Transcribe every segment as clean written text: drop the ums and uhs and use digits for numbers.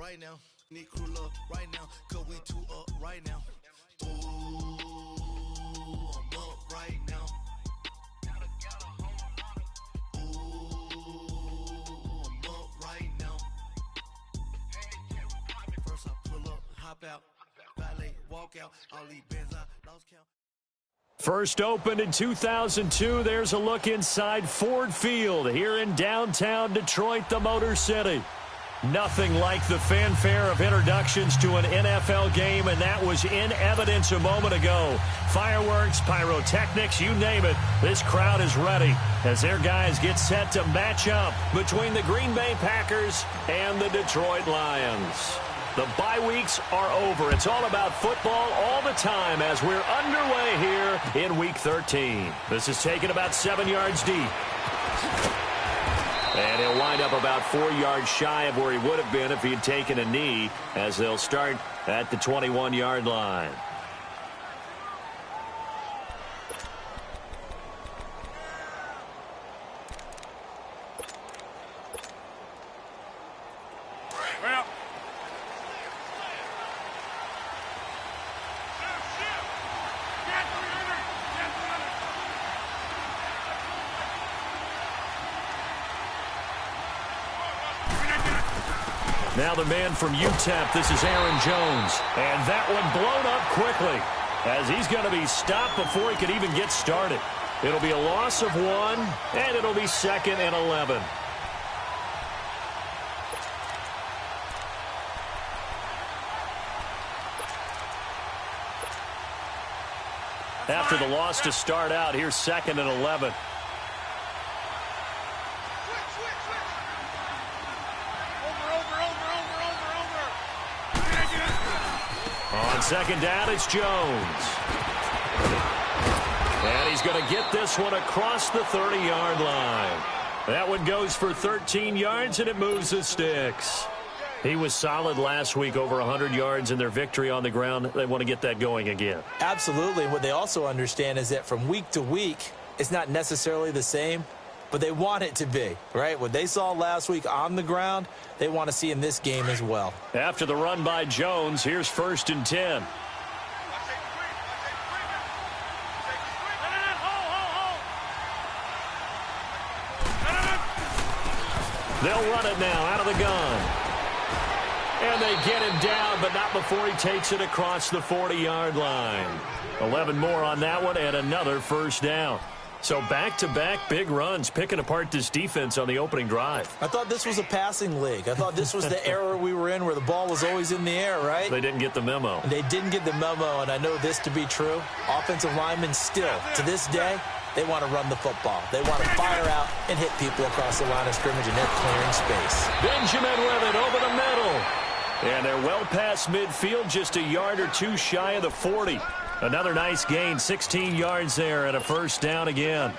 right now. Need crew love right now, cause we two up right now. Ooh, I'm up right now. Ooh, I'm up right now. First I pull up, hop out, valet, walk out, all these bands I lost count. First opened in 2002, there's a look inside Ford Field here in downtown Detroit, the Motor City. Nothing like the fanfare of introductions to an NFL game, and that was in evidence a moment ago. Fireworks, pyrotechnics, you name it. This crowd is ready as their guys get set to match up between the Green Bay Packers and the Detroit Lions. The bye weeks are over. It's all about football all the time as we're underway here in Week 13. This is taken about 7 yards deep. And he'll wind up about 4 yards shy of where he would have been if he had taken a knee, as they'll start at the 21-yard line. Now the man from UTEP, this is Aaron Jones. And that one blown up quickly as he's going to be stopped before he could even get started. It'll be a loss of 1, and it'll be 2nd and 11. After the loss to start out, here's 2nd and 11. On second down, it's Jones. And he's going to get this one across the 30-yard line. That one goes for 13 yards, and it moves the sticks. He was solid last week, over 100 yards in their victory on the ground. They want to get that going again. Absolutely. What they also understand is that from week to week, it's not necessarily the same, but they want it to be, right? What they saw last week on the ground, they want to see in this game as well. After the run by Jones, here's 1st and 10. They'll run it now out of the gun. And they get him down, but not before he takes it across the 40-yard line. 11 more on that one, and another first down. So back-to-back big runs, picking apart this defense on the opening drive. I thought this was a passing league. I thought this was the era we were in where the ball was always in the air, right? They didn't get the memo. They didn't get the memo, and I know this to be true. Offensive linemen still, to this day, they want to run the football. They want to fire out and hit people across the line of scrimmage, and they're clearing space. Benjamin with it over the middle. And they're well past midfield, just a yard or two shy of the 40. Another nice gain, 16 yards there, and a first down again.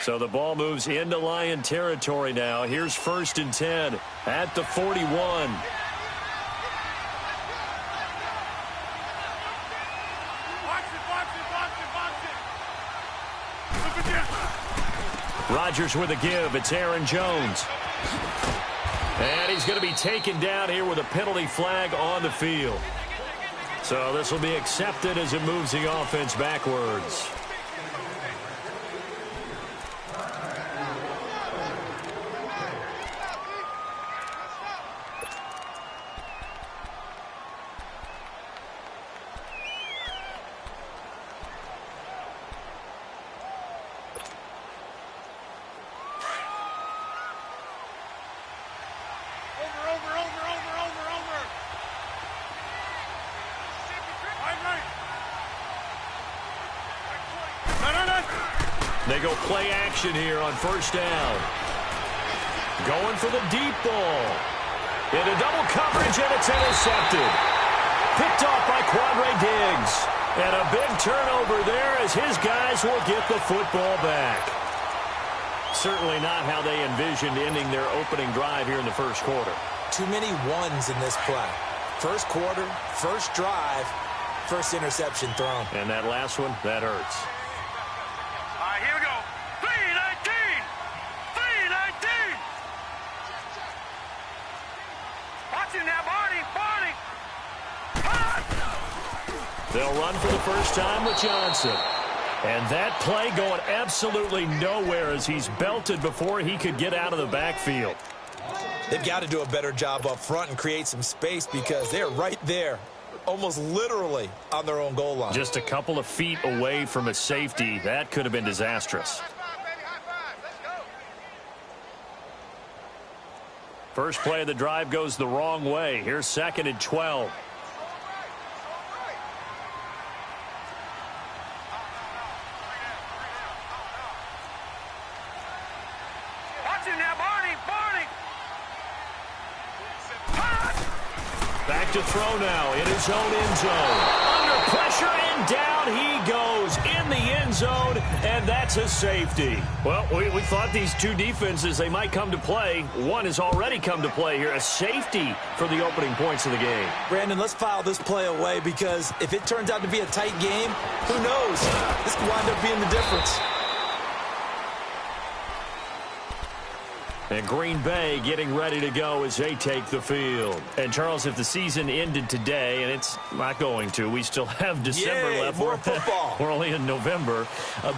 So the ball moves into Lion territory now. Here's 1st and 10 at the 41. Rodgers with a give. It's Aaron Jones. And he's going to be taken down here with a penalty flag on the field. So this will be accepted as it moves the offense backwards. They go play action here on first down. Going for the deep ball. Into double coverage, and it's intercepted. Picked off by Quadre Diggs. And a big turnover there as his guys will get the football back. Certainly not how they envisioned ending their opening drive here in the first quarter. Too many ones in this play. First quarter, first drive, first interception thrown. And that last one, that hurts. Here we go. 3-19. 3-19. Watch it now, Barney! They'll run for the first time with Johnson. And that play going absolutely nowhere as he's belted before he could get out of the backfield. They've got to do a better job up front and create some space because they're right there, almost literally on their own goal line. Just a couple of feet away from a safety. That could have been disastrous. First play of the drive goes the wrong way. Here's 2nd and 12. Watch it now, Barney! Back to throw now in his own end zone. Under pressure and down he goes in the end zone, and that's a safety. Well, we thought these two defenses, they might come to play. One has already come to play here, a safety for the opening points of the game. Brandon, let's file this play away because if it turns out to be a tight game, who knows? This could wind up being the difference. And Green Bay getting ready to go as they take the field. And, Charles, if the season ended today, and it's not going to, we still have December left. More football. We're only in November.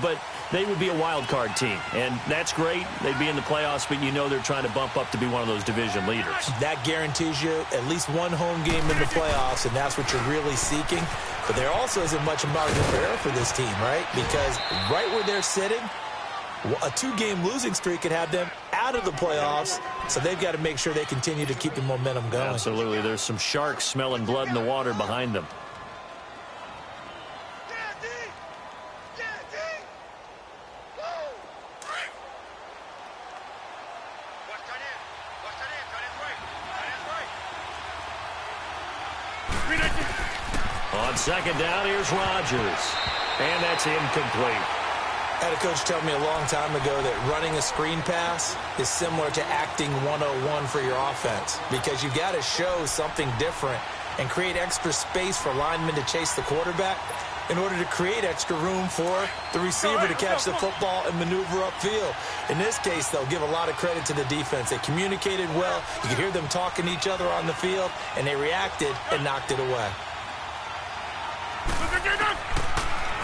But they would be a wild card team. And that's great. They'd be in the playoffs, but you know they're trying to bump up to be one of those division leaders. That guarantees you at least one home game in the playoffs, and that's what you're really seeking. But there also isn't much margin for error for this team, right? Because right where they're sitting, a 2-game losing streak could have them out of the playoffs, so they've got to make sure they continue to keep the momentum going. Absolutely. There's some sharks smelling blood in the water behind them. On 2nd down, here's Rodgers. And that's incomplete. I had a coach tell me a long time ago that running a screen pass is similar to acting 101 for your offense because you've got to show something different and create extra space for linemen to chase the quarterback in order to create extra room for the receiver to catch the football and maneuver upfield. In this case, they'll give a lot of credit to the defense. They communicated well. You could hear them talking to each other on the field, and they reacted and knocked it away.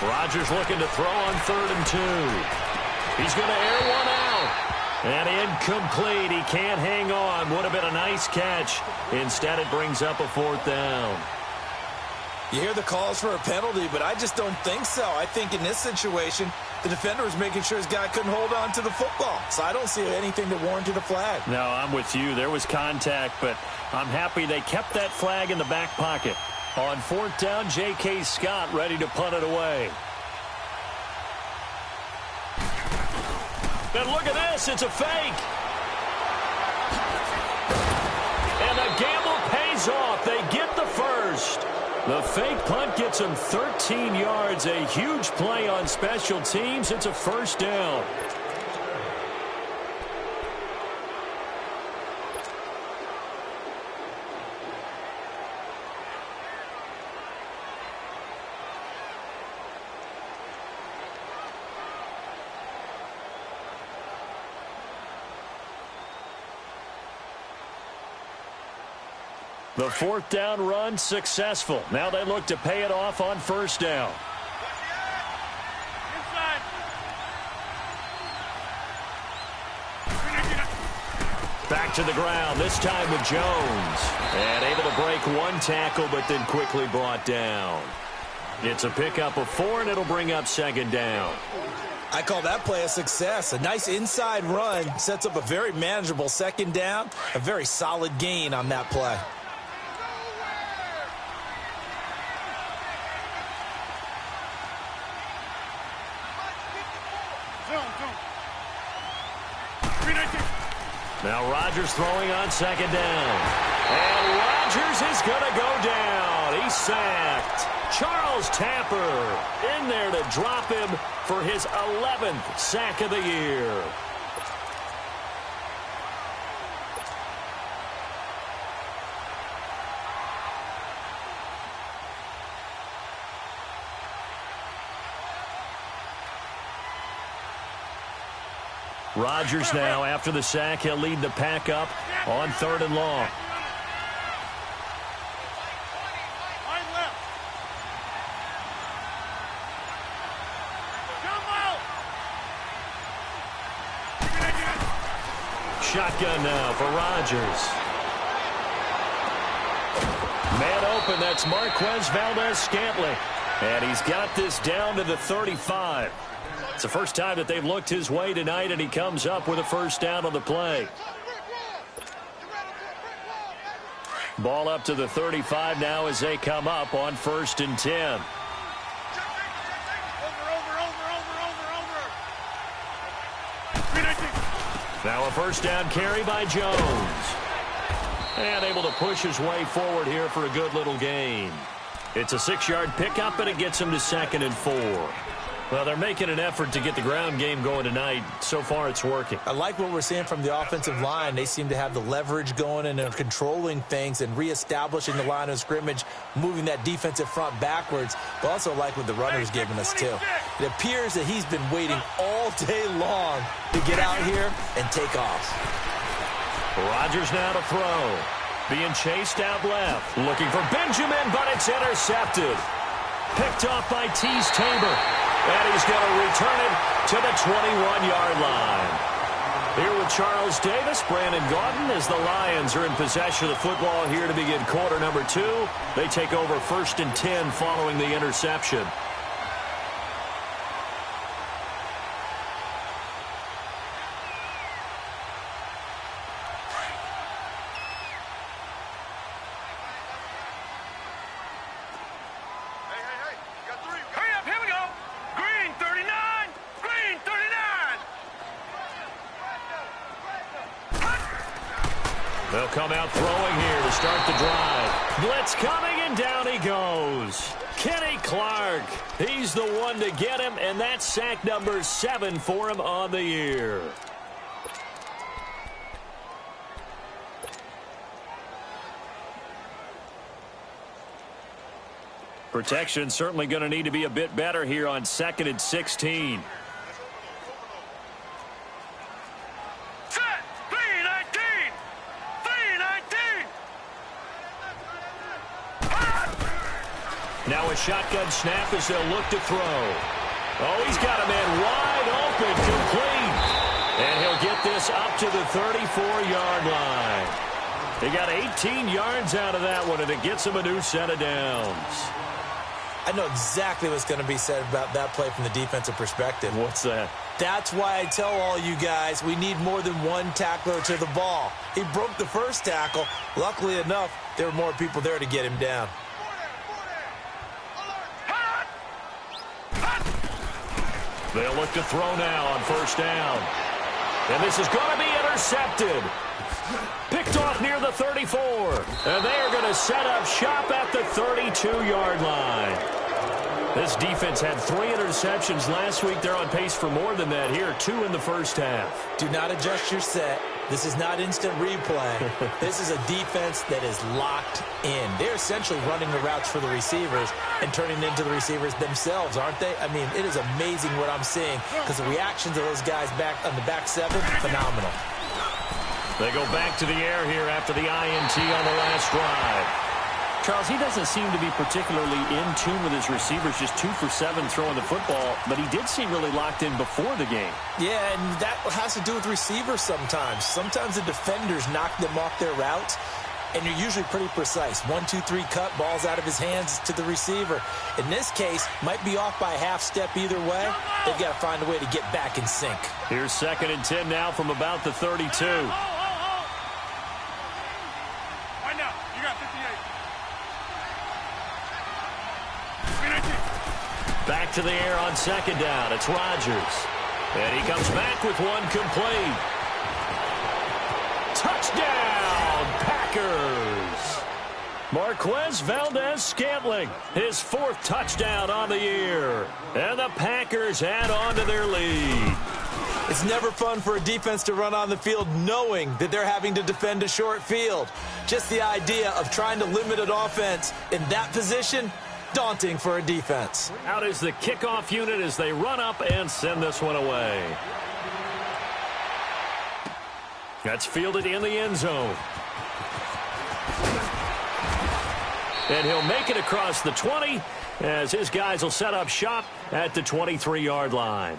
Rodgers looking to throw on 3rd and 2. He's going to air one out. And incomplete. He can't hang on. Would have been a nice catch. Instead, it brings up a 4th down. You hear the calls for a penalty, but I just don't think so. I think in this situation, the defender was making sure his guy couldn't hold on to the football. So I don't see anything that warranted a flag. No, I'm with you. There was contact, but I'm happy they kept that flag in the back pocket. On 4th down, J.K. Scott ready to punt it away. And look at this. It's a fake. And the gamble pays off. They get the first. The fake punt gets them 13 yards. A huge play on special teams. It's a 1st down. The 4th down run successful. Now they look to pay it off on 1st down. Back to the ground, this time with Jones. And able to break one tackle, but then quickly brought down. It's a pickup of 4, and it'll bring up 2nd down. I call that play a success. A nice inside run sets up a very manageable 2nd down. A very solid gain on that play. Now Rodgers throwing on 2nd down. And Rodgers is going to go down. He's sacked. Charles Tapper in there to drop him for his 11th sack of the year. Rodgers now, after the sack, he'll lead the pack up on 3rd and long. shotgun now for Rodgers. Man open, that's Marquez Valdez-Scantling. And he's got this down to the 35. It's the first time that they've looked his way tonight, and he comes up with a first down on the play. Ball up to the 35 now as they come up on 1st and 10. Now a first down carry by Jones. And able to push his way forward here for a good little gain. It's a 6-yard pickup, and it gets him to 2nd and 4. Well, they're making an effort to get the ground game going tonight. So far, it's working. I like what we're seeing from the offensive line. They seem to have the leverage going and are controlling things and reestablishing the line of scrimmage, moving that defensive front backwards. But also like what the runner's giving us, too. It appears that he's been waiting all day long to get out here and take off. Rodgers now to throw. Being chased out left. Looking for Benjamin, but it's intercepted. Picked off by Tease Tabor. And he's going to return it to the 21-yard line. Here with Charles Davis, Brandon Gaudin, as the Lions are in possession of the football here to begin quarter number 2. They take over 1st and 10 following the interception. They'll come out throwing here to start the drive. Blitz coming, and down he goes. Kenny Clark. He's the one to get him, and that's sack number 7 for him on the year. Protection certainly going to need to be a bit better here on 2nd and 16. Now a shotgun snap as they'll look to throw. Oh, he's got a man wide open, complete. And he'll get this up to the 34-yard line. They got 18 yards out of that one, and it gets him a new set of downs. I know exactly what's going to be said about that play from the defensive perspective. What's that? That's why I tell all you guys we need more than one tackler to the ball. He broke the first tackle. Luckily enough, there were more people there to get him down. They'll look to throw now on 1st down. And this is going to be intercepted. Picked off near the 34. And they are going to set up shop at the 32-yard line. This defense had 3 interceptions last week. They're on pace for more than that here. 2 in the first half. Do not adjust your set. This is not instant replay. This is a defense that is locked in. They're essentially running the routes for the receivers and turning it into the receivers themselves, aren't they? I mean, it is amazing what I'm seeing because the reactions of those guys back on the back 7, phenomenal. They go back to the air here after the INT on the last drive. Charles, he doesn't seem to be particularly in tune with his receivers, just 2 for 7 throwing the football, but he did seem really locked in before the game. Yeah, and that has to do with receivers sometimes. Sometimes the defenders knock them off their routes, and you're usually pretty precise. 1, 2, 3 cut, balls out of his hands to the receiver. In this case, might be off by a half step either way. They've got to find a way to get back in sync. Here's 2nd and 10 now from about the 32. Back to the air on 2nd down. It's Rodgers. And he comes back with one complete. Touchdown, Packers. Marquez Valdez-Scantling, his 4th touchdown on the year. And the Packers add on to their lead. It's never fun for a defense to run on the field knowing that they're having to defend a short field. Just the idea of trying to limit an offense in that position, daunting for a defense. Out is the kickoff unit as they run up and send this one away. That's fielded in the end zone. And he'll make it across the 20 as his guys will set up shop at the 23-yard line.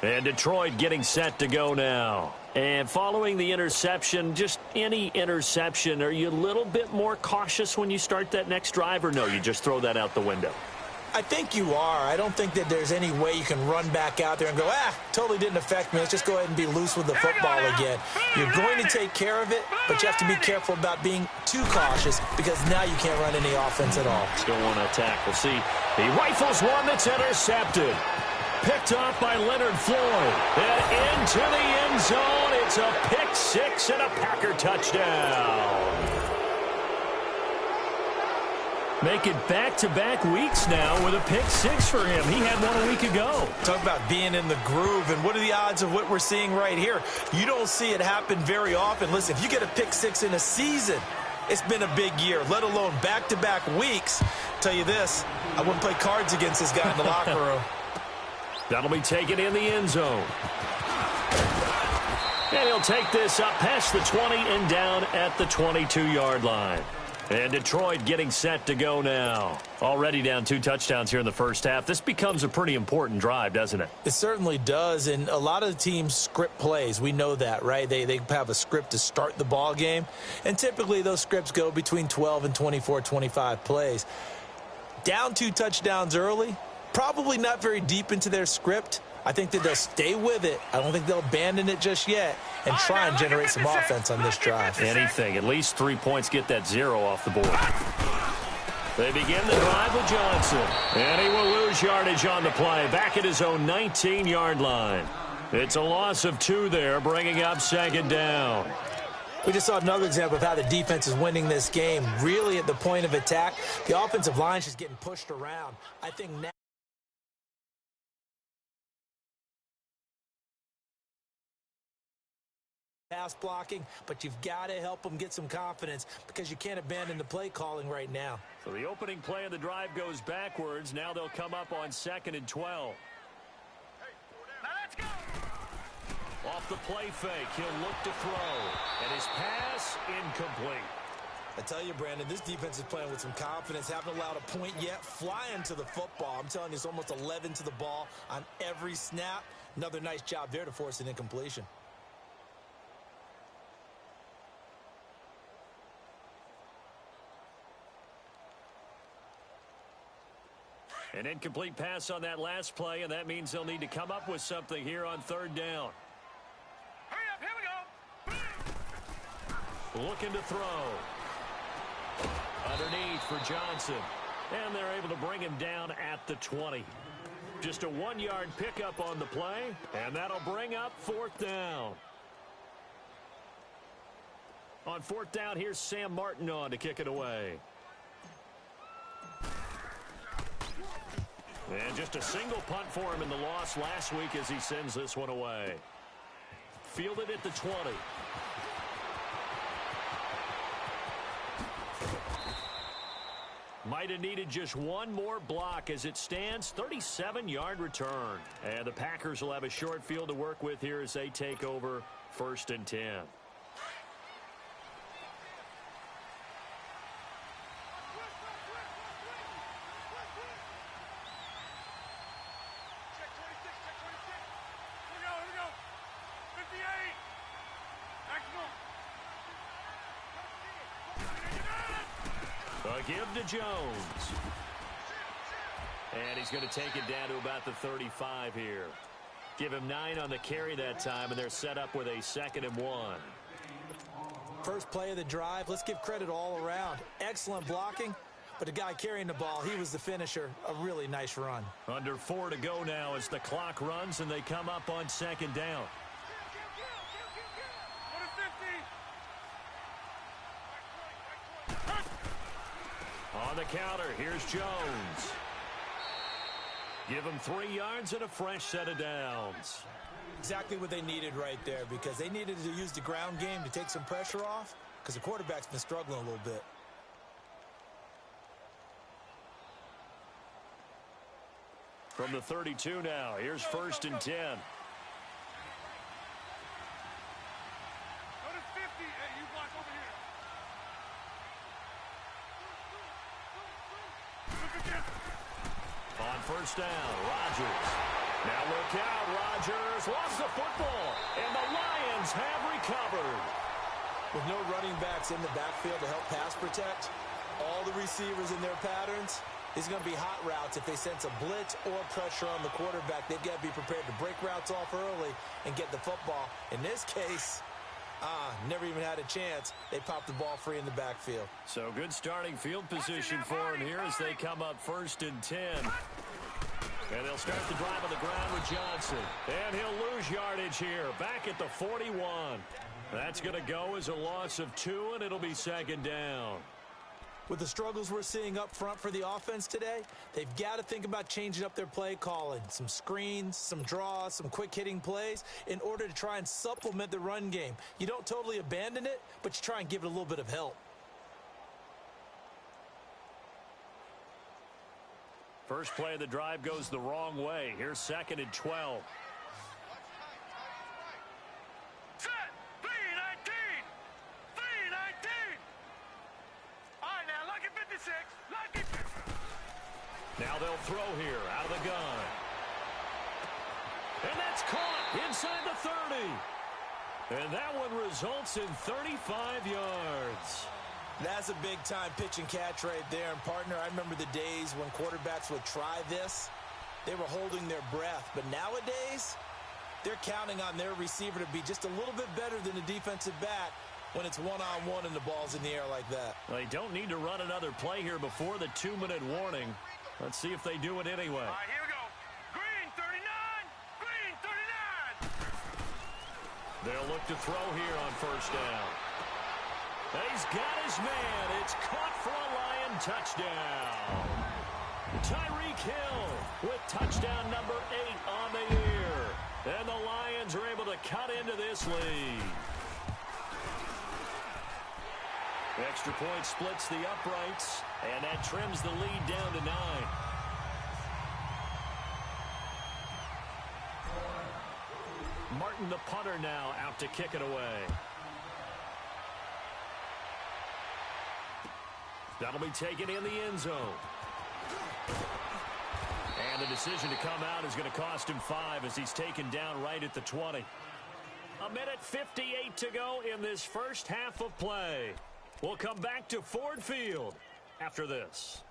And Detroit getting set to go now. And following the interception, just any interception, are you a little bit more cautious when you start that next drive, or no, you just throw that out the window? I think you are. I don't think that there's any way you can run back out there and go, totally didn't affect me. Let's just go ahead and be loose with the football again. You're going to take care of it, but you have to be careful about being too cautious because now you can't run any offense at all. Still want to attack. We'll see. He rifles one that's intercepted. Picked off by Leonard Floyd. And into the end zone. It's a pick six and a Packer touchdown. Make it back-to-back weeks now with a pick six for him. He had one a week ago. Talk about being in the groove, and what are the odds of what we're seeing right here? You don't see it happen very often. Listen, if you get a pick six in a season, it's been a big year, let alone back-to-back weeks. Tell you this, I wouldn't play cards against this guy in the locker room. That'll be taken in the end zone. And he'll take this up past the 20 and down at the 22-yard line. And Detroit getting set to go now. Already down 2 touchdowns here in the first half. This becomes a pretty important drive, doesn't it? It certainly does, and a lot of the teams script plays. We know that, right? They have a script to start the ball game, and typically those scripts go between 12 and 24, 25 plays. Down 2 touchdowns early, probably not very deep into their script. I think that they'll stay with it. I don't think they'll abandon it just yet and try and generate some offense on this drive. Anything. At least 3 points, get that 0 off the board. They begin the drive with Johnson. And he will lose yardage on the play. Back at his own 19-yard line. It's a loss of 2 there, bringing up second down. We just saw another example of how the defense is winning this game. Really at the point of attack, the offensive line is just getting pushed around. I think now pass blocking, but you've got to help them get some confidence because you can't abandon the play calling right now. So the opening play of the drive goes backwards. Now they'll come up on 2nd and 12. Now let's go. Off the play fake, he'll look to throw. And his pass incomplete. I tell you, Brandon, this defense is playing with some confidence. Haven't allowed a point yet. Flying to the football. I'm telling you, it's almost 11 to the ball on every snap. Another nice job there to force an incompletion. An incomplete pass on that last play, and that means they'll need to come up with something here on 3rd down. Hurry up, here we go. Looking to throw. Underneath for Johnson. And they're able to bring him down at the 20. Just a 1-yard pickup on the play, and that'll bring up 4th down. On 4th down, here's Sam Martin on to kick it away. And just a single punt for him in the loss last week as he sends this one away. Fielded at the 20. Might have needed just one more block as it stands. 37-yard return. And the Packers will have a short field to work with here as they take over 1st and 10. Give to Jones. And he's going to take it down to about the 35 here. Give him 9 on the carry that time, and they're set up with a 2nd and 1. First play of the drive. Let's give credit all around. Excellent blocking, but the guy carrying the ball, he was the finisher. A really nice run. Under 4 to go now as the clock runs, and they come up on 2nd down. On the counter, here's Jones. Give him 3 yards and a fresh set of downs. Exactly what they needed right there because they needed to use the ground game to take some pressure off because the quarterback's been struggling a little bit. From the 32 now, here's 1st and 10. On 1st down, Rodgers. Now look out, Rodgers lost the football, and the Lions have recovered. With no running backs in the backfield to help pass protect, all the receivers in their patterns, these are going to be hot routes. If they sense a blitz or pressure on the quarterback, they've got to be prepared to break routes off early and get the football. In this case, never even had a chance. They popped the ball free in the backfield. So good starting field position for him here as they come up 1st and 10. And they'll start the drive on the ground with Johnson. And he'll lose yardage here, back at the 41. That's going to go as a loss of 2, and it'll be 2nd down. With the struggles we're seeing up front for the offense today, they've got to think about changing up their play calling. Some screens, some draws, some quick-hitting plays in order to try and supplement the run game. You don't totally abandon it, but you try and give it a little bit of help. First play of the drive goes the wrong way. Here's 2nd and 12. Set. 3-19. 3-19. All right, now, lucky 56. Lucky 56. Now they'll throw here out of the gun. And that's caught inside the 30. And that one results in 35 yards. That's a big-time pitch and catch right there. And, partner, I remember the days when quarterbacks would try this. They were holding their breath. But nowadays, they're counting on their receiver to be just a little bit better than the defensive back when it's one-on-one and the ball's in the air like that. Well, they don't need to run another play here before the 2-minute warning. Let's see if they do it anyway. All right, here we go. Green 39. Green 39. They'll look to throw here on 1st down. He's got his man. It's caught for a Lion touchdown. Tyreek Hill with touchdown number 8 on the year. And the Lions are able to cut into this lead. Extra point splits the uprights, and that trims the lead down to 9. Martin, the punter, now out to kick it away. That'll be taken in the end zone. And the decision to come out is going to cost him 5 as he's taken down right at the 20. 1:58 to go in this first half of play. We'll come back to Ford Field after this.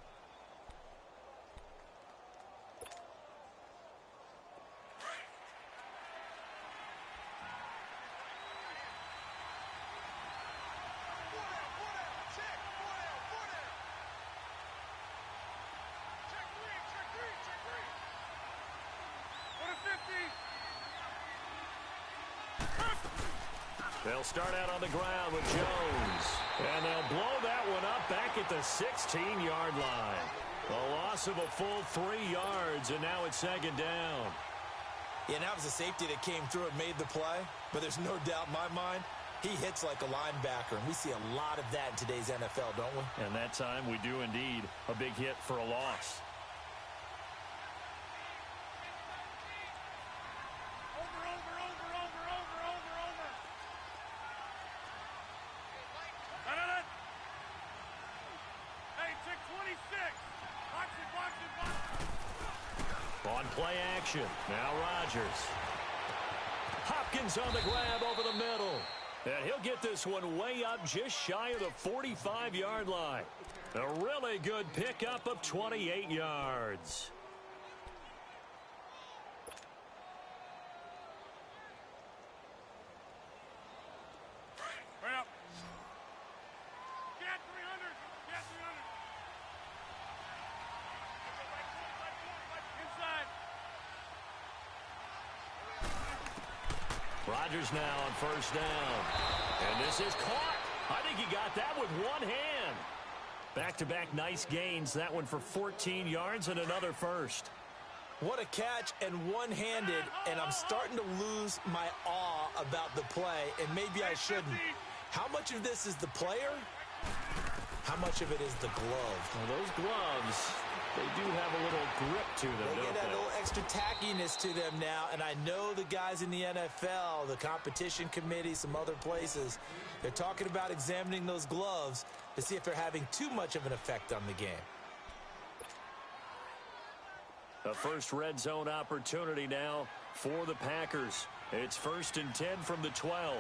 They'll start out on the ground with Jones. And they'll blow that one up back at the 16-yard line. A loss of a full 3 yards, and now it's 2nd down. Yeah, and that was a safety that came through and made the play. But there's no doubt in my mind, he hits like a linebacker. And we see a lot of that in today's NFL, don't we? And that time we do indeed. A big hit for a loss. On play action. Now Rodgers. Hopkins on the grab over the middle. And he'll get this one way up just shy of the 45-yard line. A really good pickup of 28 yards. Right up. Get 300. Get 300. Inside. Rodgers now on 1st down. And this is caught. I think he got that with one hand. Back-to-back nice gains. That one for 14 yards and another first. What a catch and one-handed, and I'm starting to lose my awe about the play, and maybe I shouldn't. How much of this is the player? How much of it is the glove? Well, those gloves, they do have a little grip to them, They don't get that they? little extra tackiness to them now, and I know the guys in the NFL, the competition committee, some other places, they're talking about examining those gloves to see if they're having too much of an effect on the game. A first red zone opportunity now for the Packers. It's 1st and 10 from the 12.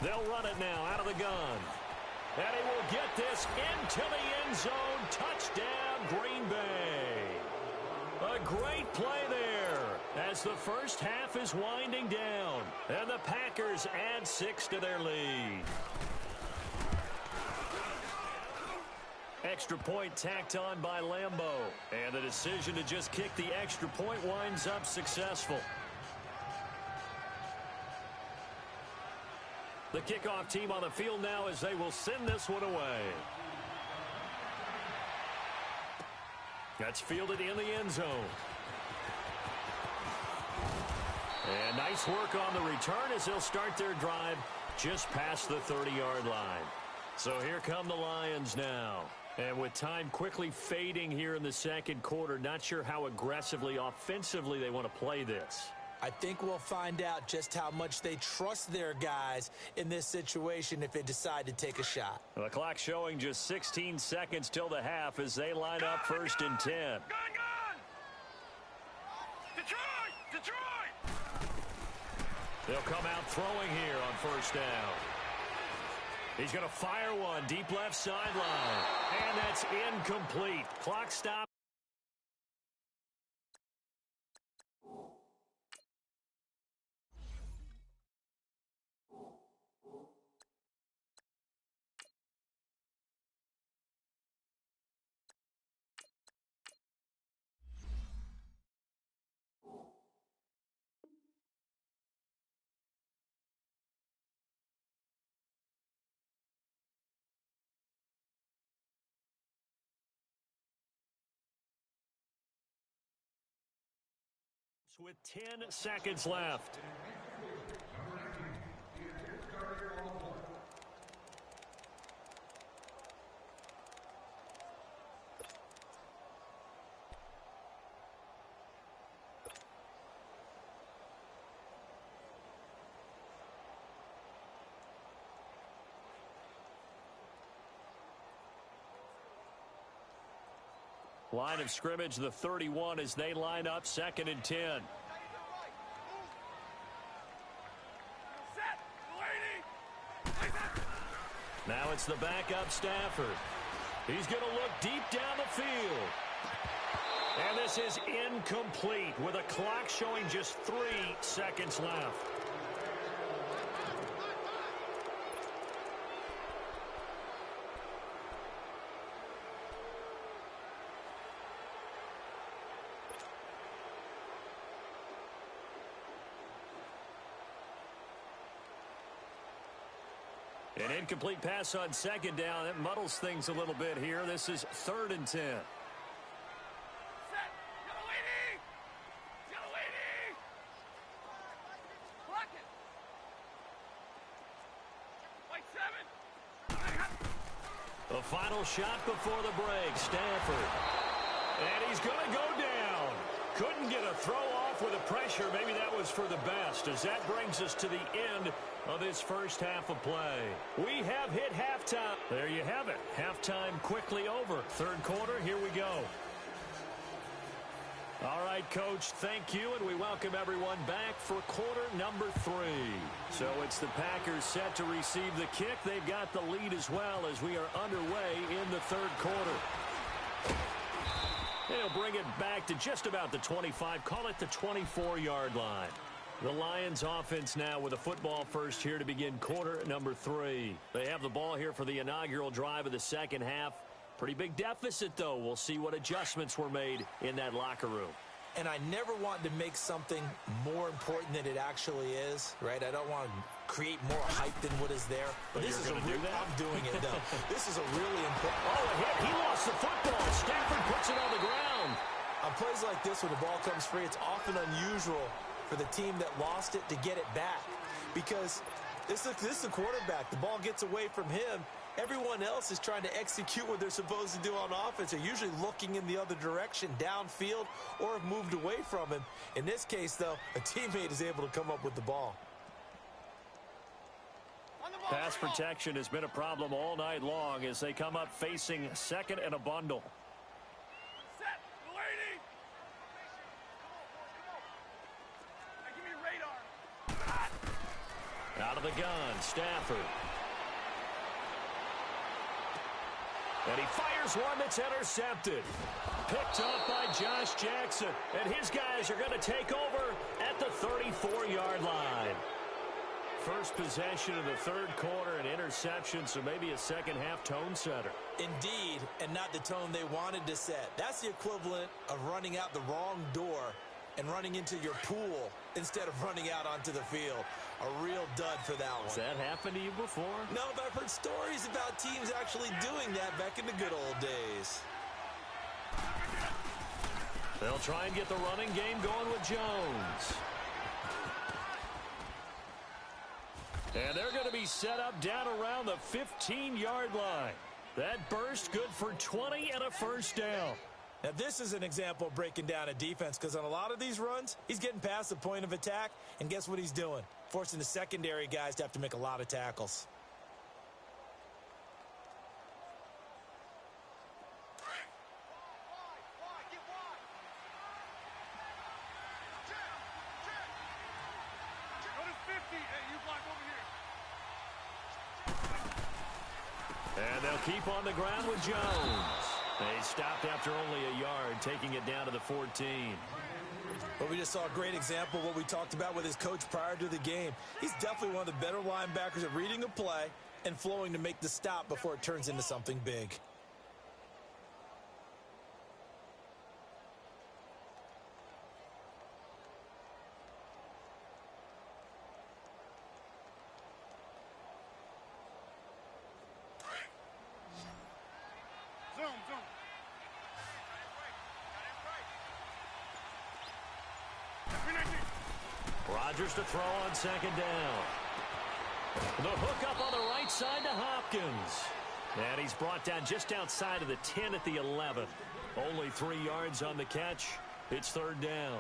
They'll run it now out of the gun. And he will get this into the end zone. Touchdown, Green Bay. A great play there as the first half is winding down. And the Packers add 6 to their lead. Extra point tacked on by Lambeau. And the decision to just kick the extra point winds up successful. The kickoff team on the field now as they will send this one away. That's fielded in the end zone. And nice work on the return as they'll start their drive just past the 30-yard line. So here come the Lions now. And with time quickly fading here in the second quarter, not sure how aggressively, offensively they want to play this. I think we'll find out just how much they trust their guys in this situation if they decide to take a shot. The clock showing just 16 seconds till the half as they line up 1st and 10. Gun! Detroit! They'll come out throwing here on 1st down. He's going to fire one deep left sideline. And that's incomplete. Clock stop. With 10 seconds left. Line of scrimmage, the 31, as they line up 2nd and 10. Now it's the backup Stafford. He's going to look deep down the field. And this is incomplete with a clock showing just 3 seconds left. An incomplete pass on 2nd down. That muddles things a little bit here. This is 3rd and 10. The final shot before the break. Stafford. And he's going to go down. Couldn't get a throw off with the pressure. Maybe that was for the best, as that brings us to the end of this first half of play. We have hit halftime. There you have it. Halftime quickly over. 3rd quarter, here we go. All right, Coach, thank you, and we welcome everyone back for quarter number 3. So it's the Packers set to receive the kick. They've got the lead as well as we are underway in the 3rd quarter. They'll bring it back to just about the 25, call it the 24-yard line. The Lions offense now with a football first here to begin quarter number 3. They have the ball here for the inaugural drive of the second half. Pretty big deficit, though. We'll see what adjustments were made in that locker room. And I never want to make something more important than it actually is, right? I don't want to create more hype than what is there. But this is I'm doing it, though. This is a really important... Oh, a hit. He lost the football. Stafford puts it on the ground. On plays like this, when the ball comes free, it's often unusual for the team that lost it to get it back. Because this is the quarterback. The ball gets away from him. Everyone else is trying to execute what they're supposed to do on offense. They're usually looking in the other direction, downfield, or have moved away from him. In this case, though, a teammate is able to come up with the ball. On the Pass protection has been a problem all night long as they come up facing second and a bundle. Set, lady. Hey, give me radar. Out of the gun, Stafford. And he fires one that's intercepted. Picked up by Josh Jackson. And his guys are going to take over at the 34-yard line. First possession of the third quarter, an interception, so maybe a second-half tone setter. Indeed, and not the tone they wanted to set. That's the equivalent of running out the wrong door and running into your pool instead of running out onto the field. A real dud for that one. Has that happened to you before? No, but I've heard stories about teams actually doing that back in the good old days. They'll try and get the running game going with Jones. And they're going to be set up down around the 15-yard line. That burst good for 20 and a first down. Now, this is an example of breaking down a defense because on a lot of these runs, he's getting past the point of attack, and guess what he's doing? Forcing the secondary guys to have to make a lot of tackles. Go to 50. Hey, you block over here. And they'll keep on the ground with Jones. They stopped after only a yard, taking it down to the 14. But we just saw a great example of what we talked about with his coach prior to the game. He's definitely one of the better linebackers at reading a play and flowing to make the stop before it turns into something big. Zoom. Rodgers to throw on second down. The hook up on the right side to Hopkins. And he's brought down just outside of the 10 at the 11. Only 3 yards on the catch. It's third down.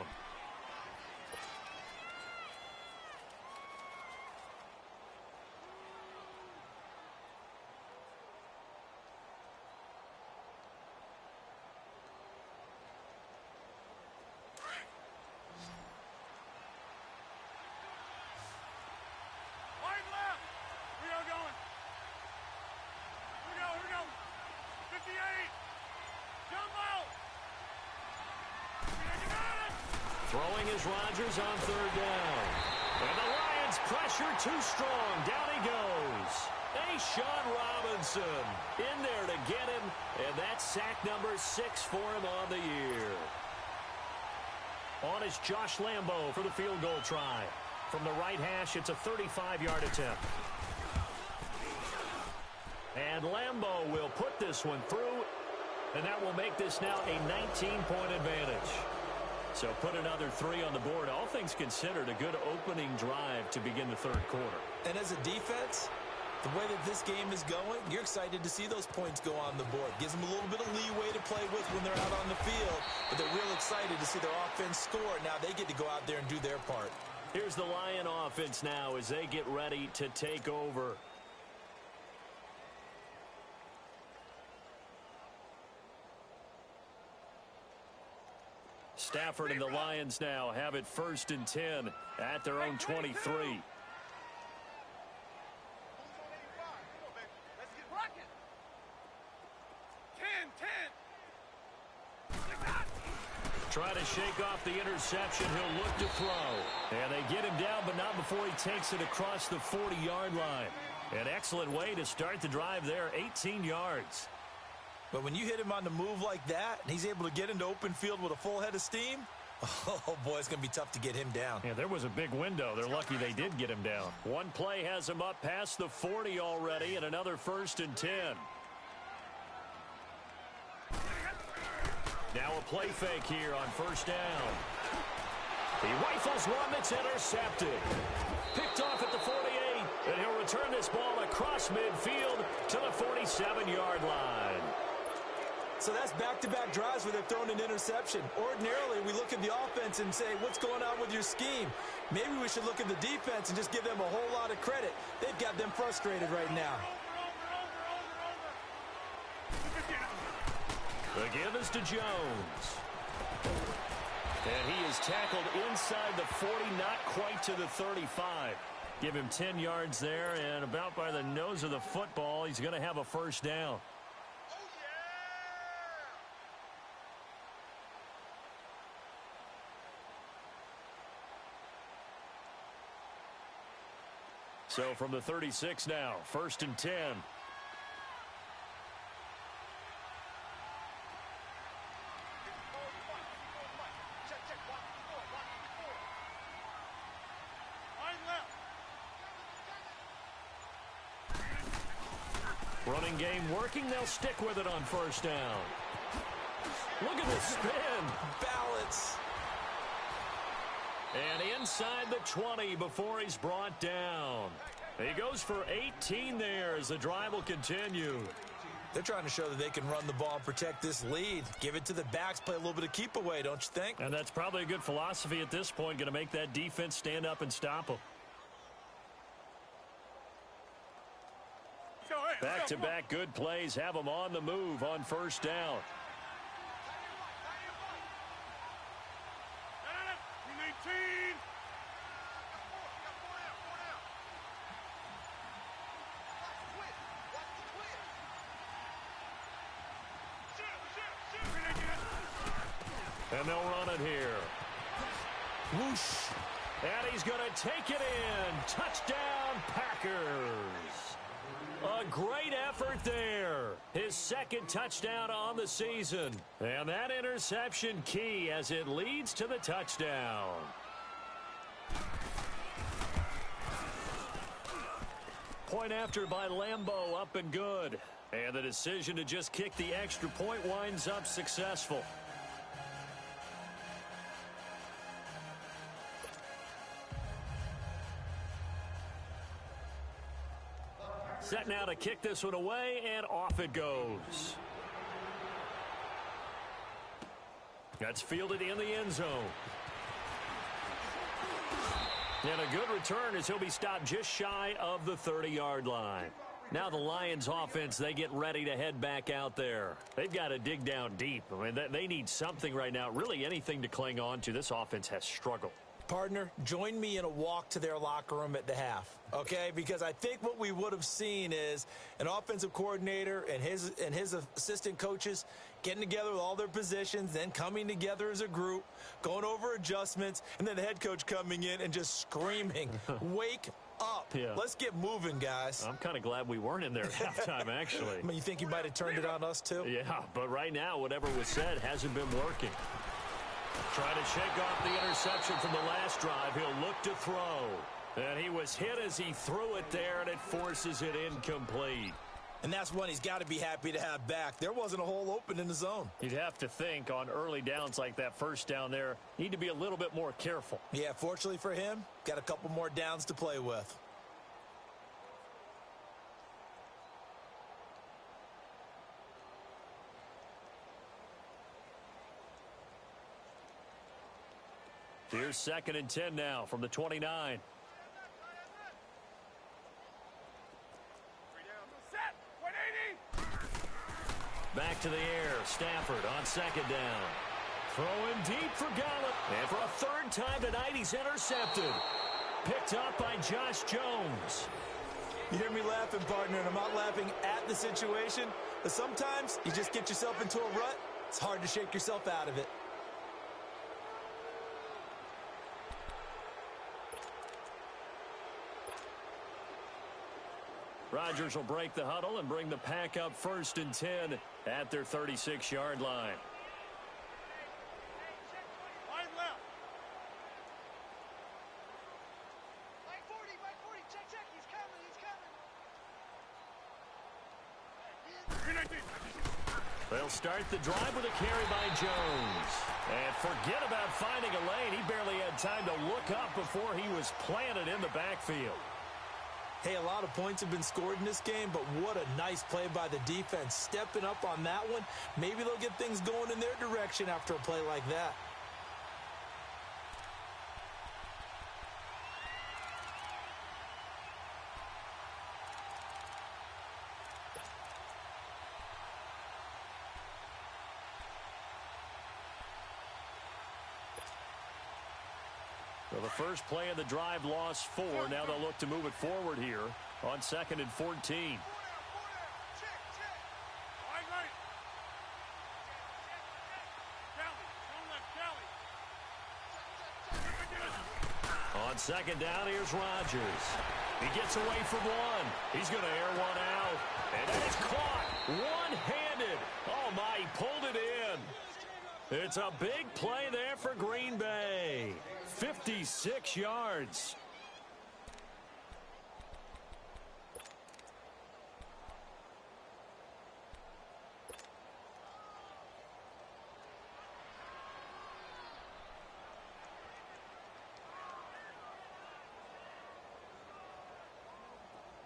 Wide left. We are going. Here we go. 58. Jump out. You got it. Throwing is Rodgers on third down. And the Lions pressure too strong. Down he goes. Sean Robinson in there to get him. And that's sack number 6 for him on the year. On is Josh Lambo for the field goal try. From the right hash, it's a 35-yard attempt. And Lambo will put this one through, and that will make this now a 19-point advantage. So put another 3 on the board. All things considered, a good opening drive to begin the third quarter. And as a defense, the way that this game is going, you're excited to see those points go on the board. Gives them a little bit of leeway to play with when they're out on the field, but they're real excited to see their offense score. Now they get to go out there and do their part. Here's the Lion offense now as they get ready to take over. Stafford and the Lions now have it 1st and 10 at their own 23. Trying to shake off the interception. He'll look to throw. And they get him down, but not before he takes it across the 40-yard line. An excellent way to start the drive there, 18 yards. But when you hit him on the move like that, and he's able to get into open field with a full head of steam, oh, boy, it's going to be tough to get him down. Yeah, there was a big window. They're lucky they did get him down. One play has him up past the 40 already, and another 1st and 10. Now a play fake here on 1st down. He rifles one that's intercepted. Picked off at the 48, and he'll return this ball across midfield to the 47-yard line. So that's back-to-back drives where they've thrown an interception. Ordinarily, we look at the offense and say, what's going on with your scheme? Maybe we should look at the defense and just give them a whole lot of credit. They've got them frustrated right now. The give is to Jones. And he is tackled inside the 40, not quite to the 35. Give him 10 yards there, and about by the nose of the football, he's going to have a first down. So from the 36 now, 1st and 10. Running game working. They'll stick with it on 1st down. Look at the spin. Balance. And inside the 20 before he's brought down. He goes for 18 there as the drive will continue. They're trying to show that they can run the ball and protect this lead. Give it to the backs, play a little bit of keep away, don't you think? And that's probably a good philosophy at this point, going to make that defense stand up and stop them. Back-to-back good plays have them on the move on 1st down. And they'll run it here. Whoosh. And he's going to take it in. Touchdown, Packers. A great effort there. His 2nd touchdown on the season. And that interception key as it leads to the touchdown. Point after by Lambeau, up and good. And the decision to just kick the extra point winds up successful. Set now to kick this one away, and off it goes. That's fielded in the end zone. And a good return as he'll be stopped just shy of the 30-yard line. Now the Lions offense, they get ready to head back out there. They've got to dig down deep. I mean, they need something right now, really anything to cling on to. This offense has struggled. Partner, join me in a walk to their locker room at the half, okay? Because I think what we would have seen is an offensive coordinator and his assistant coaches getting together with all their positions, then coming together as a group, going over adjustments, and then the head coach coming in and just screaming, wake up. Yeah. Let's get moving, guys. I'm kind of glad we weren't in there at halftime, actually. I mean, you think you might have turned it on us, too? Yeah, but right now, whatever was said hasn't been working. Trying to shake off the interception from the last drive. He'll look to throw. And he was hit as he threw it there, and it forces it incomplete. And that's one he's got to be happy to have back. There wasn't a hole open in the zone. You'd have to think on early downs like that 1st down there, need to be a little bit more careful. Yeah, fortunately for him, got a couple more downs to play with. Here's 2nd and 10 now from the 29. Back to the air. Stafford on 2nd down. Throwing deep for Gallup. And for a 3rd time tonight, he's intercepted. Picked up by Josh Jones. You hear me laughing, partner, and I'm not laughing at the situation, but sometimes you just get yourself into a rut. It's hard to shake yourself out of it. Rodgers will break the huddle and bring the pack up 1st and 10 at their 36-yard line. They'll start the drive with a carry by Jones. And forget about finding a lane. He barely had time to look up before he was planted in the backfield. Hey, a lot of points have been scored in this game, but what a nice play by the defense. Stepping up on that one, maybe they'll get things going in their direction after a play like that. Well, the first play of the drive lost 4. Now they'll look to move it forward here on 2nd and 14. On 2nd down, here's Rodgers. He gets away from one. He's going to air one out. And that is caught one-handed. Oh, my, he pulled it in. It's a big play there for Green Bay. 56 yards.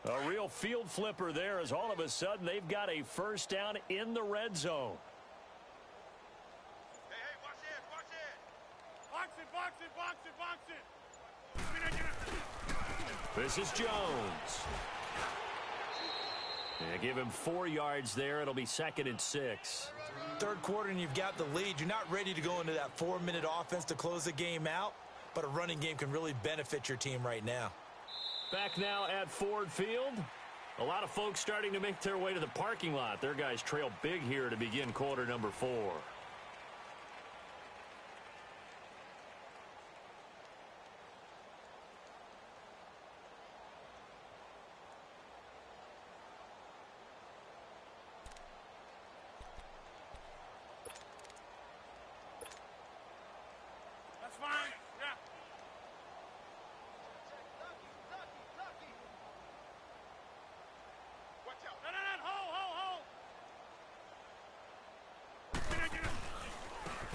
A real field flipper there as all of a sudden they've got a first down in the red zone. This is Jones. Yeah, give him 4 yards there. It'll be 2nd and 6. Third quarter and you've got the lead. You're not ready to go into that 4-minute offense to close the game out, but a running game can really benefit your team right now. Back now at Ford Field. A lot of folks starting to make their way to the parking lot. Their guys trail big here to begin quarter number 4.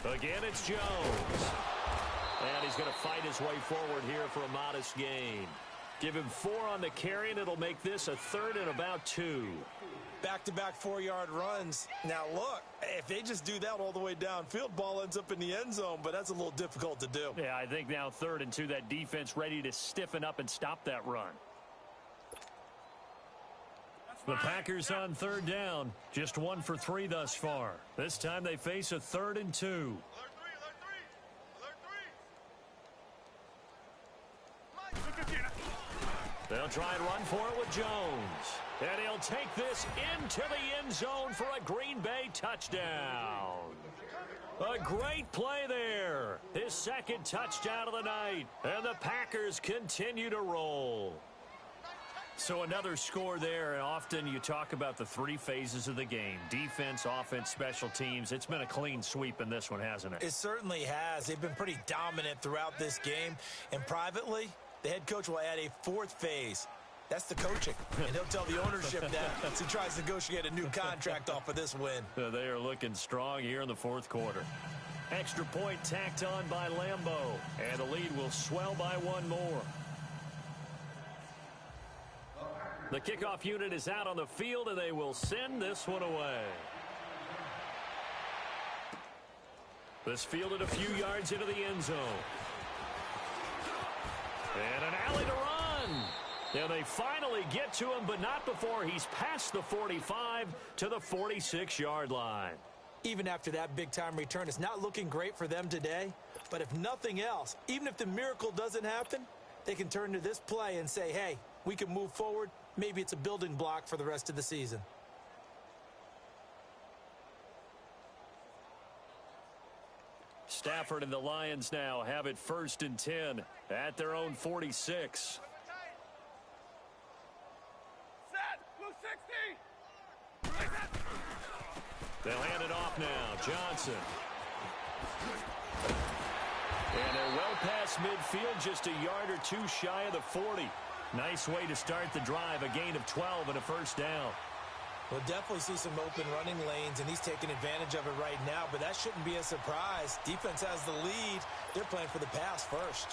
Again, it's Jones. And he's going to fight his way forward here for a modest gain. Give him 4 on the carry, and it'll make this a 3rd and about 2. Back-to-back 4-yard runs. Now, look, if they just do that all the way downfield, ball ends up in the end zone, but that's a little difficult to do. Yeah, I think now 3rd and 2, that defense ready to stiffen up and stop that run. The Packers on 3rd down. Just 1 for 3 thus far. This time they face a 3rd and 2. They'll try and run for it with Jones. And he'll take this into the end zone for a Green Bay touchdown. A great play there. His 2nd touchdown of the night. And the Packers continue to roll. So another score there, and often you talk about the 3 phases of the game. Defense, offense, special teams. It's been a clean sweep in this one, hasn't it? It certainly has. They've been pretty dominant throughout this game. And privately, the head coach will add a 4th phase. That's the coaching. And he'll tell the ownership that as he tries to negotiate a new contract off of this win. They are looking strong here in the 4th quarter. Extra point tacked on by Lambeau. And the lead will swell by 1 more. The kickoff unit is out on the field, and they will send this one away. This fielded a few yards into the end zone. And an alley to run. And they finally get to him, but not before he's past the 45 to the 46-yard line. Even after that big-time return, it's not looking great for them today. But if nothing else, even if the miracle doesn't happen, they can turn to this play and say, hey, we can move forward. Maybe it's a building block for the rest of the season. Stafford and the Lions now have it 1st and 10 at their own 46. Set. Blue 60. They'll hand it off now. Johnson. And they're well past midfield, just a yard or 2 shy of the 40. Nice way to start the drive, a gain of 12 and a first down. We'll definitely see some open running lanes, and he's taking advantage of it right now, but that shouldn't be a surprise. Defense has the lead. They're playing for the pass first.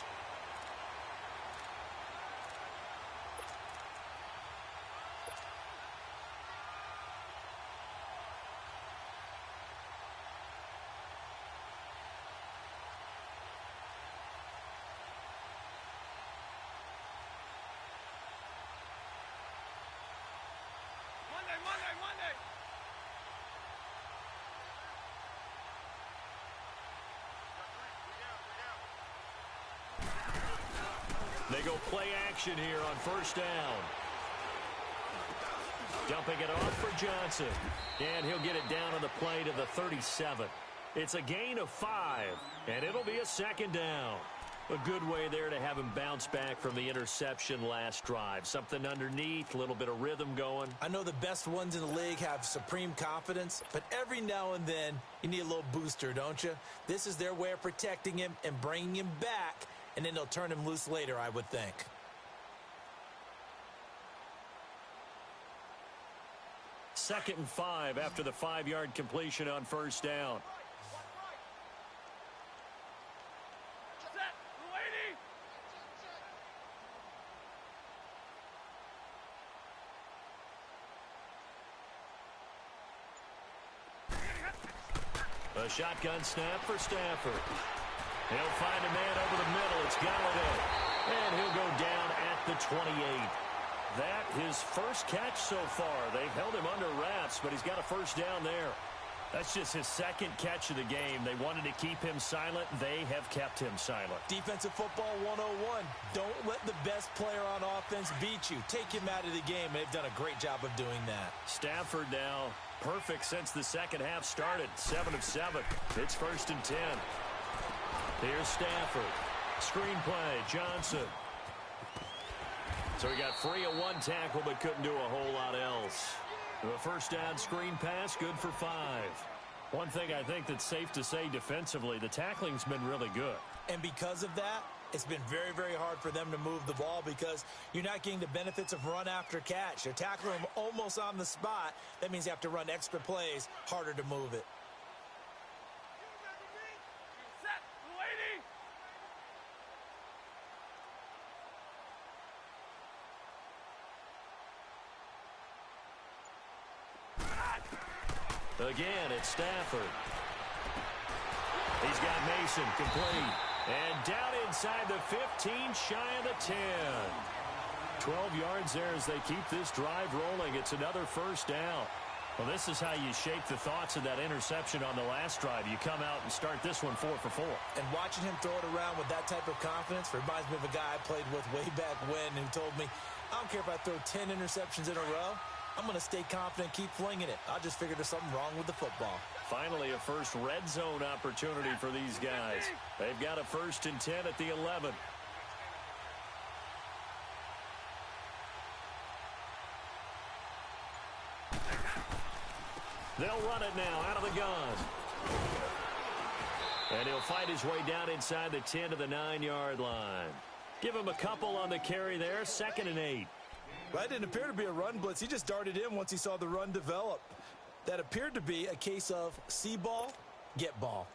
They go play action here on first down. Dumping it off for Johnson. And he'll get it down on the play to the 37. It's a gain of 5, and it'll be a second down. A good way there to have him bounce back from the interception last drive. Something underneath, a little bit of rhythm going. I know the best ones in the league have supreme confidence, but every now and then you need a little booster, don't you? This is their way of protecting him and bringing him back, and then they'll turn him loose later, I would think. Second and 5 after the 5-yard completion on first down. A shotgun snap for Stafford. He'll find a man over the middle. It's Galladay. And he'll go down at the 28. That his first catch so far. They've held him under wraps, but he's got a first down there. That's just his second catch of the game. They wanted to keep him silent. They have kept him silent. Defensive football 101. Don't let the best player on offense beat you. Take him out of the game. They've done a great job of doing that. Stafford now perfect since the second half started. 7 of 7. It's first and 10. Here's Stafford. Screenplay, Johnson. So he got free of one tackle but couldn't do a whole lot else. A first down screen pass, good for 5. One thing I think that's safe to say defensively, the tackling's been really good. And because of that, it's been very, very hard for them to move the ball because you're not getting the benefits of run after catch. You're tackling them almost on the spot. That means you have to run extra plays, harder to move it. Again, it's Stafford. He's got Mason complete. And down inside the 15, shy of the 10. 12 yards there as they keep this drive rolling. It's another first down. Well, this is how you shake the thoughts of that interception on the last drive. You come out and start this one 4 for 4. And watching him throw it around with that type of confidence reminds me of a guy I played with way back when who told me, I don't care if I throw 10 interceptions in a row. I'm going to stay confident, keep flinging it. I just figured there's something wrong with the football. Finally, a first red zone opportunity for these guys. They've got a first and 10 at the 11. They'll run it now out of the gun. And he'll fight his way down inside the 10 to the 9-yard line. Give him a couple on the carry there, 2nd and 8. That didn't appear to be a run blitz. He just darted in once he saw the run develop. That appeared to be a case of see ball, get ball.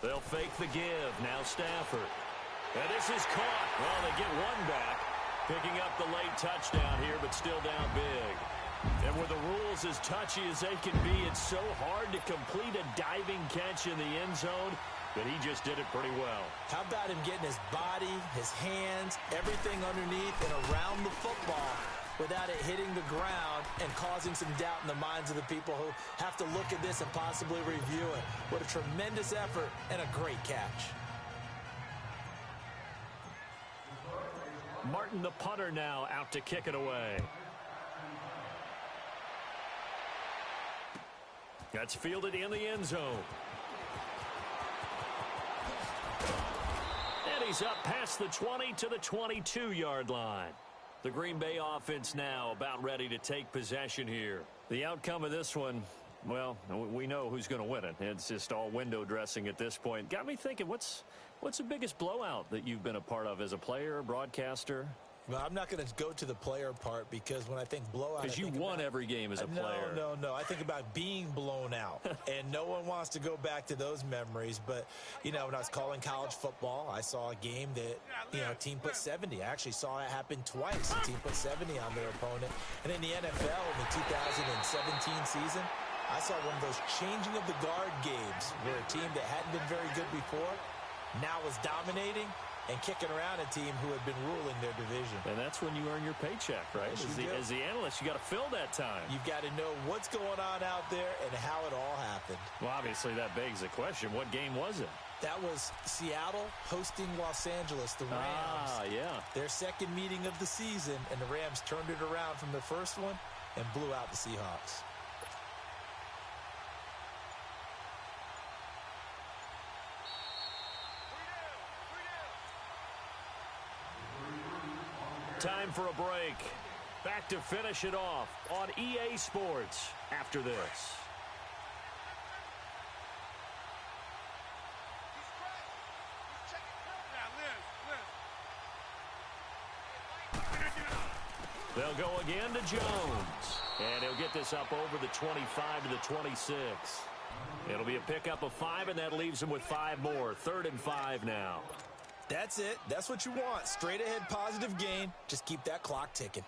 They'll fake the give. Now Stafford. And this is caught. Well, they get one back. Picking up the late touchdown here, but still down big. And with the rules as touchy as they can be, it's so hard to complete a diving catch in the end zone, but he just did it pretty well. How about him getting his body, his hands, everything underneath and around the football without it hitting the ground and causing some doubt in the minds of the people who have to look at this and possibly review it. What a tremendous effort and a great catch. Martin, the punter, now out to kick it away. That's fielded in the end zone. And he's up past the 20 to the 22-yard line. The Green Bay offense now about ready to take possession here. The outcome of this one, well, we know who's going to win it. It's just all window dressing at this point. Got me thinking, what's the biggest blowout that you've been a part of as a player, broadcaster? Well, I'm not going to go to the player part because when I think blowout, because you won every game as a player. No. I think about being blown out, and no one wants to go back to those memories. But, you know, when I was calling college football, I saw a game that, you know, a team put 70. I actually saw it happen twice. A team put 70 on their opponent. And in the NFL in the 2017 season, I saw one of those changing of the guard games where a team that hadn't been very good before now was dominating. and kicking around a team who had been ruling their division. And that's when you earn your paycheck, right? As the analyst, you got to fill that time. You've got to know what's going on out there and how it all happened. Well, obviously that begs the question, what game was it? That was Seattle hosting Los Angeles, the Rams. Yeah. Their second meeting of the season, and the Rams turned it around from the first one and blew out the Seahawks. Time for a break. Back to finish it off on EA Sports after this. They'll go again to Jones. And he'll get this up over the 25 to the 26. It'll be a pickup of 5, and that leaves him with 5 more. 3rd and 5 now. That's it. That's what you want. Straight ahead positive gain. Just keep that clock ticking.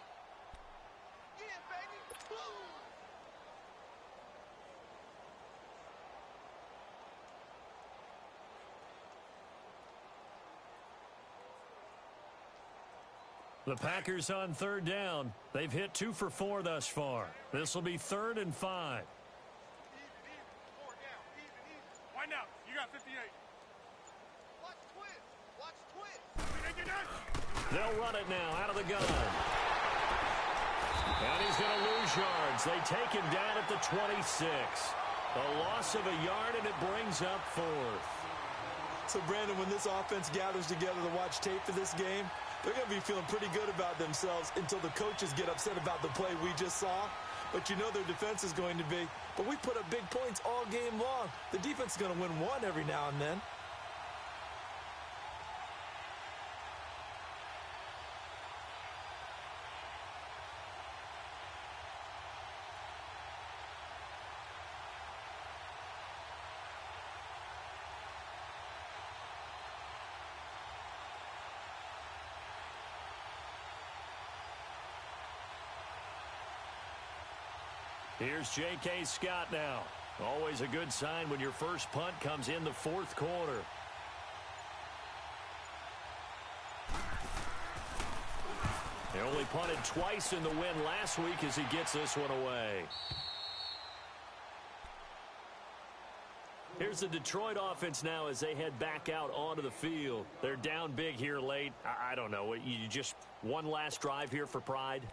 The Packers on 3rd down. They've hit 2 for 4 thus far. This will be 3rd and 5. Wind out. You got 58. They'll run it now out of the gun. And he's going to lose yards. They take him down at the 26. A loss of a yard, and it brings up 4th. So, Brandon, when this offense gathers together to watch tape for this game, they're going to be feeling pretty good about themselves until the coaches get upset about the play we just saw. But you know their defense is going to be. But we put up big points all game long. The defense is going to win one every now and then. Here's J.K. Scott now. Always a good sign when your first punt comes in the 4th quarter. He only punted twice in the win last week as he gets this one away. Here's the Detroit offense now as they head back out onto the field. They're down big here late. I don't know. You just one last drive here for pride?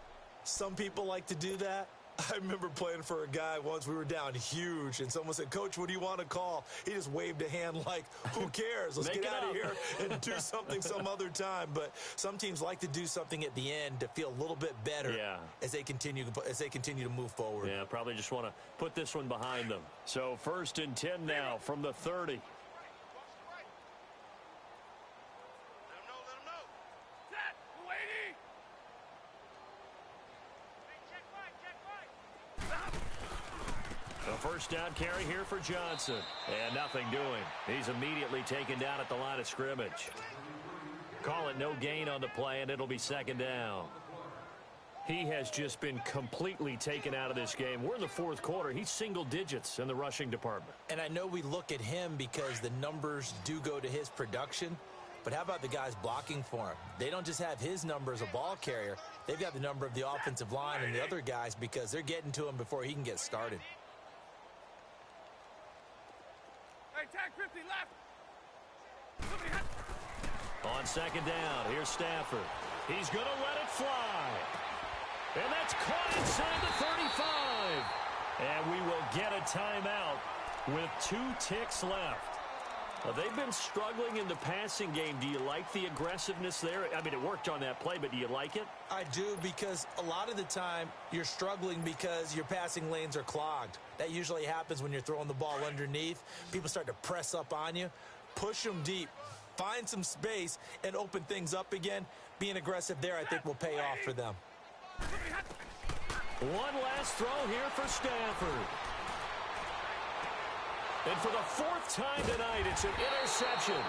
Some people like to do that. I remember playing for a guy once. We were down huge, and someone said, "Coach, what do you want to call?" He just waved a hand like, who cares? Let's get out of here and do something some other time. But some teams like to do something at the end to feel a little bit better as they continue to move forward. Yeah, probably just want to put this one behind them. So 1st and 10 now from the 30. First down carry here for Johnson. And nothing doing. He's immediately taken down at the line of scrimmage. Call it no gain on the play, and it'll be 2nd down. He has just been completely taken out of this game. We're in the 4th quarter. He's single digits in the rushing department. And I know we look at him because the numbers do go to his production. But how about the guys blocking for him? They don't just have his number as a ball carrier. They've got the number of the offensive line and the other guys because they're getting to him before he can get started. Hey, tag 50 left. On 2nd down, here's Stafford. He's going to let it fly. And that's caught inside the 35. And we will get a timeout with 2 ticks left. They've been struggling in the passing game. Do you like the aggressiveness there? I mean, it worked on that play, but do you like it? I do, because a lot of the time you're struggling because your passing lanes are clogged. That usually happens when you're throwing the ball underneath. People start to press up on you. Push them deep. Find some space and open things up again. Being aggressive there, I think, will pay off for them. One last throw here for Stafford. And for the 4th time tonight, it's an interception.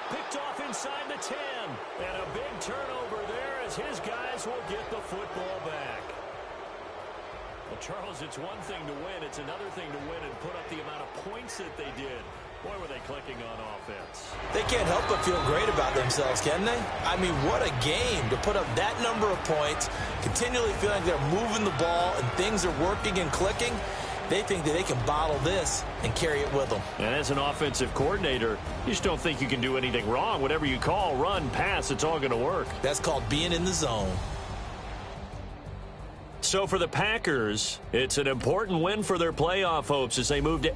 Picked off inside the 10. And a big turnover there as his guys will get the football back. Well, Charles, it's one thing to win. It's another thing to win and put up the amount of points that they did. Boy, were they clicking on offense. They can't help but feel great about themselves, can they? I mean, what a game to put up that number of points, continually feeling like they're moving the ball and things are working and clicking. They think that they can bottle this and carry it with them. And as an offensive coordinator, you just don't think you can do anything wrong. Whatever you call, run, pass, it's all going to work. That's called being in the zone. So for the Packers, it's an important win for their playoff hopes as they move to